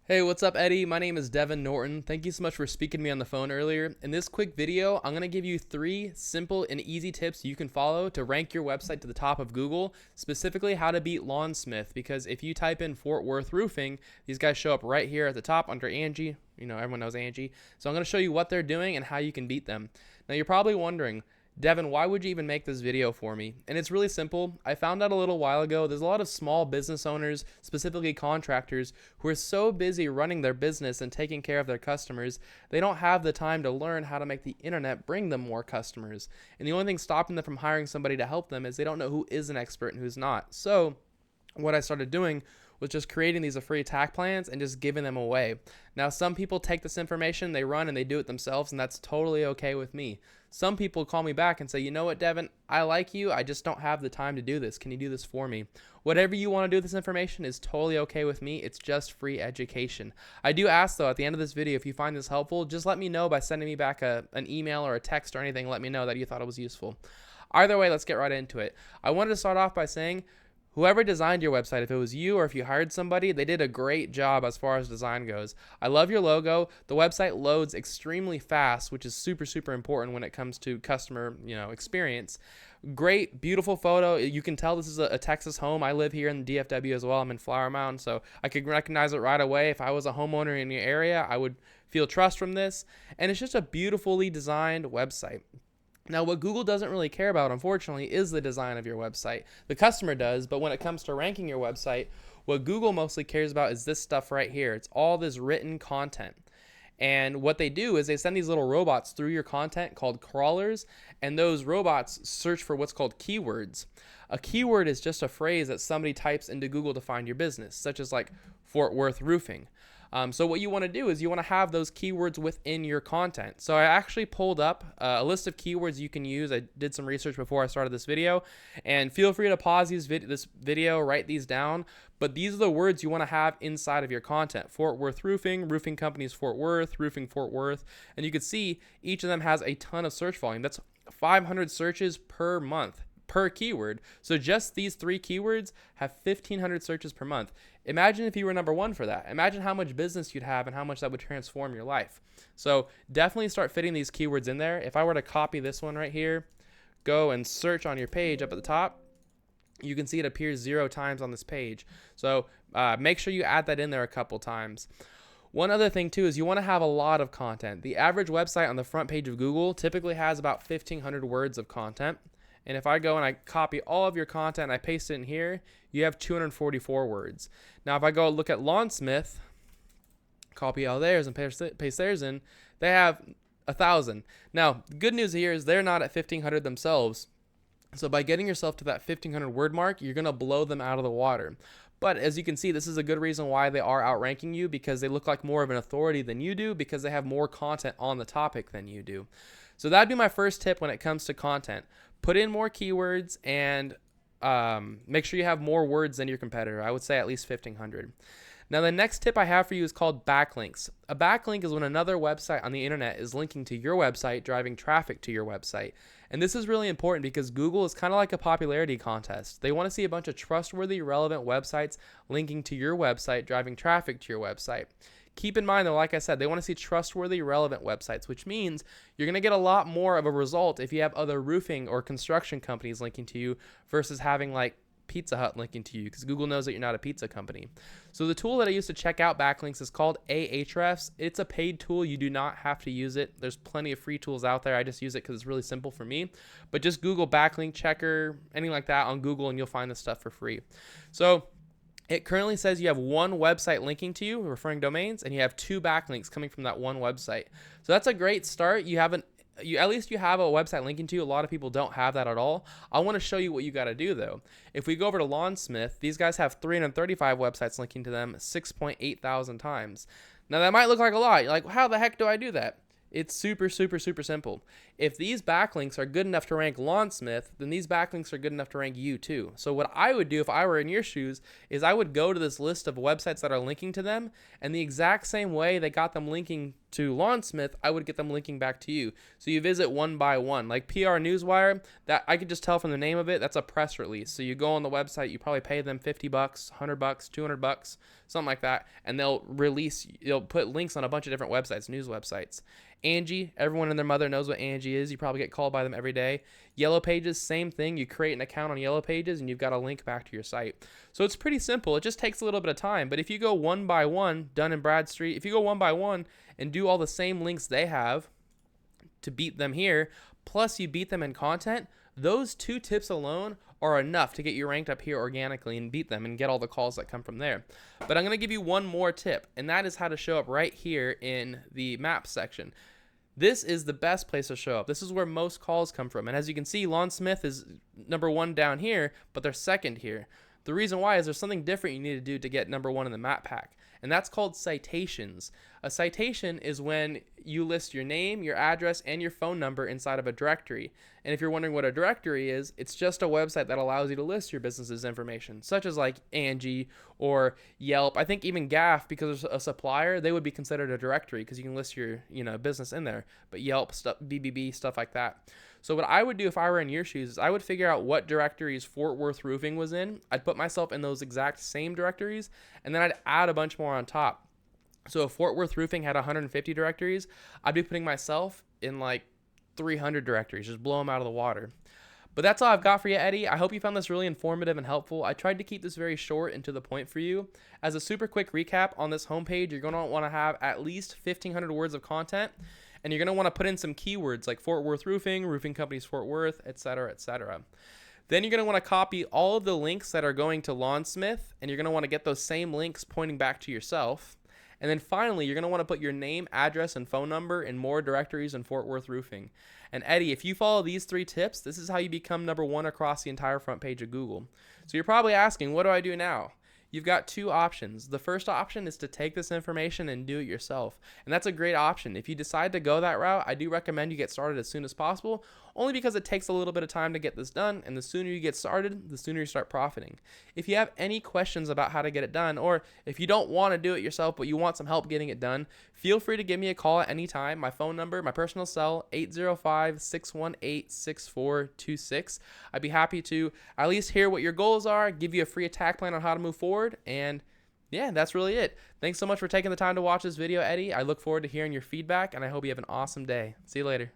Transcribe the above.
Hey, what's up, Eddie? My name is Devin Norton. Thank you so much for speaking to me on the phone earlier. In this quick video, I'm going to give you 3 simple and easy tips you can follow to rank your website to the top of Google, specifically how to beat Lawnsmith, because if you type in Fort Worth Roofing, these guys show up right here at the top under Angie. You know, everyone knows Angie. So I'm going to show you what they're doing and how you can beat them. Now, you're probably wondering, Devin, why would you even make this video for me? And it's really simple. I found out a little while ago there's a lot of small business owners, specifically contractors, who are so busy running their business and taking care of their customers, they don't have the time to learn how to make the internet bring them more customers. And the only thing stopping them from hiring somebody to help them is they don't know who is an expert and who's not. So what I started doing was just creating these free attack plans and just giving them away. Now, some people take this information, they run and they do it themselves, and that's totally okay with me. Some people call me back and say, you know what, Devin, I like you, I just don't have the time to do this. Can you do this for me? Whatever you want to do with this information is totally okay with me. It's just free education. I do ask, though, at the end of this video, if you find this helpful, just let me know by sending me back an email or a text or anything. Let me know that you thought it was useful. Either way, let's get right into it. I wanted to start off by saying, whoever designed your website, if it was you or if you hired somebody, they did a great job as far as design goes. I love your logo. The website loads extremely fast, which is super, super important when it comes to customer, experience. Great, beautiful photo. You can tell this is a Texas home. I live here in the DFW as well. I'm in Flower Mound, so I could recognize it right away. If I was a homeowner in your area, I would feel trust from this. And it's just a beautifully designed website. Now, what Google doesn't really care about, unfortunately, is the design of your website. The customer does, but when it comes to ranking your website, what Google mostly cares about is this stuff right here. It's all this written content. And what they do is they send these little robots through your content called crawlers, and those robots search for what's called keywords. A keyword is just a phrase that somebody types into Google to find your business, such as like Fort Worth Roofing. So what you want to do is you want to have those keywords within your content. So I actually pulled up a list of keywords you can use. I did some research before I started this video, and feel free to pause this video, write these down. But these are the words you want to have inside of your content. Fort Worth Roofing, Roofing Companies Fort Worth, Roofing Fort Worth. And you can see each of them has a ton of search volume. That's 500 searches per month per keyword. So just these 3 keywords have 1,500 searches per month. Imagine if you were number 1 for that. Imagine how much business you'd have and how much that would transform your life. So definitely start fitting these keywords in there. If I were to copy this one right here, go and search on your page up at the top, you can see it appears 0 times on this page. So make sure you add that in there a couple times. One other thing too is you want to have a lot of content. The average website on the front page of Google typically has about 1,500 words of content. And if I go and I copy all of your content and I paste it in here, you have 244 words. Now, if I go look at Lawnsmith, copy all theirs and paste theirs in, they have 1,000. Now, the good news here is they're not at 1,500 themselves. So by getting yourself to that 1,500 word mark, you're going to blow them out of the water. But as you can see, this is a good reason why they are outranking you, because they look like more of an authority than you do, because they have more content on the topic than you do. So that'd be my first tip when it comes to content. Put in more keywords and make sure you have more words than your competitor. I would say at least 1,500. Now, the next tip I have for you is called backlinks. A backlink is when another website on the internet is linking to your website, driving traffic to your website. And this is really important because Google is kind of like a popularity contest. They want to see a bunch of trustworthy, relevant websites linking to your website, driving traffic to your website. Keep in mind, though, like I said, they want to see trustworthy, relevant websites, which means you're going to get a lot more of a result if you have other roofing or construction companies linking to you versus having like Pizza Hut linking to you, because Google knows that you're not a pizza company. So the tool that I use to check out backlinks is called Ahrefs. It's a paid tool. You do not have to use it. There's plenty of free tools out there. I just use it because it's really simple for me. But just Google backlink checker, anything like that on Google, and you'll find this stuff for free. So it currently says you have 1 website linking to you, referring domains, and you have 2 backlinks coming from that 1 website. So that's a great start. At least you have a website linking to you. A lot of people don't have that at all. I want to show you what you got to do though. If we go over to Lawnsmith, these guys have 335 websites linking to them 6.8 thousand times. Now that might look like a lot. You're like, how the heck do I do that? It's super, super, super simple. If these backlinks are good enough to rank Lawnsmith, then these backlinks are good enough to rank you too. So what I would do if I were in your shoes is I would go to this list of websites that are linking to them, and the exact same way they got them linking to Lawnsmith, I would get them linking back to you. So you visit one by one. Like PR Newswire, that I could just tell from the name of it, that's a press release. So you go on the website, you probably pay them $50, $100, $200. something like that, and they'll put links on a bunch of different websites, news websites. Angie, everyone and their mother knows what Angie is. You probably get called by them every day. Yellow Pages, same thing. You create an account on Yellow Pages and you've got a link back to your site. So it's pretty simple. It just takes a little bit of time. But if you go one by one, Dun & Bradstreet, if you go one by one and do all the same links they have to beat them here, plus you beat them in content, those 2 tips alone are enough to get you ranked up here organically and beat them and get all the calls that come from there. But I'm going to give you one more tip, and that is how to show up right here in the map section. This is the best place to show up. This is where most calls come from. And as you can see, Lon Smith is number 1 down here, but they're second here. The reason why is there's something different you need to do to get number 1 in the map pack, and that's called citations. A citation is when you list your name, your address, and your phone number inside of a directory. And if you're wondering what a directory is, it's just a website that allows you to list your business's information, such as like Angie or Yelp. I think even Gaff, because it's a supplier, they would be considered a directory because you can list your business in there. But Yelp, stuff, BBB, stuff like that. So what I would do if I were in your shoes is I would figure out what directories Fort Worth Roofing was in. I'd put myself in those exact same directories, and then I'd add a bunch more on top. So if Fort Worth Roofing had 150 directories, I'd be putting myself in like 300 directories, just blow them out of the water. But that's all I've got for you, Eddie. I hope you found this really informative and helpful. I tried to keep this very short and to the point for you. As a super quick recap, on this homepage, you're going to want to have at least 1,500 words of content, and you're going to want to put in some keywords like Fort Worth Roofing, Roofing Companies Fort Worth, etc., etc. Then you're going to want to copy all of the links that are going to Lon Smith, and you're going to want to get those same links pointing back to yourself. And then finally, you're going to want to put your name, address, and phone number in more directories in Fort Worth Roofing. And Eddie, if you follow these 3 tips, this is how you become number 1 across the entire front page of Google. So you're probably asking, what do I do now? You've got 2 options. The first option is to take this information and do it yourself. And that's a great option. If you decide to go that route, I do recommend you get started as soon as possible, only because it takes a little bit of time to get this done, and the sooner you get started, the sooner you start profiting. If you have any questions about how to get it done, or if you don't want to do it yourself but you want some help getting it done, feel free to give me a call at any time. My phone number, my personal cell, 805-618-6426. I'd be happy to at least hear what your goals are, give you a free attack plan on how to move forward, and yeah, that's really it. Thanks so much for taking the time to watch this video, Eddie. I look forward to hearing your feedback, and I hope you have an awesome day. See you later.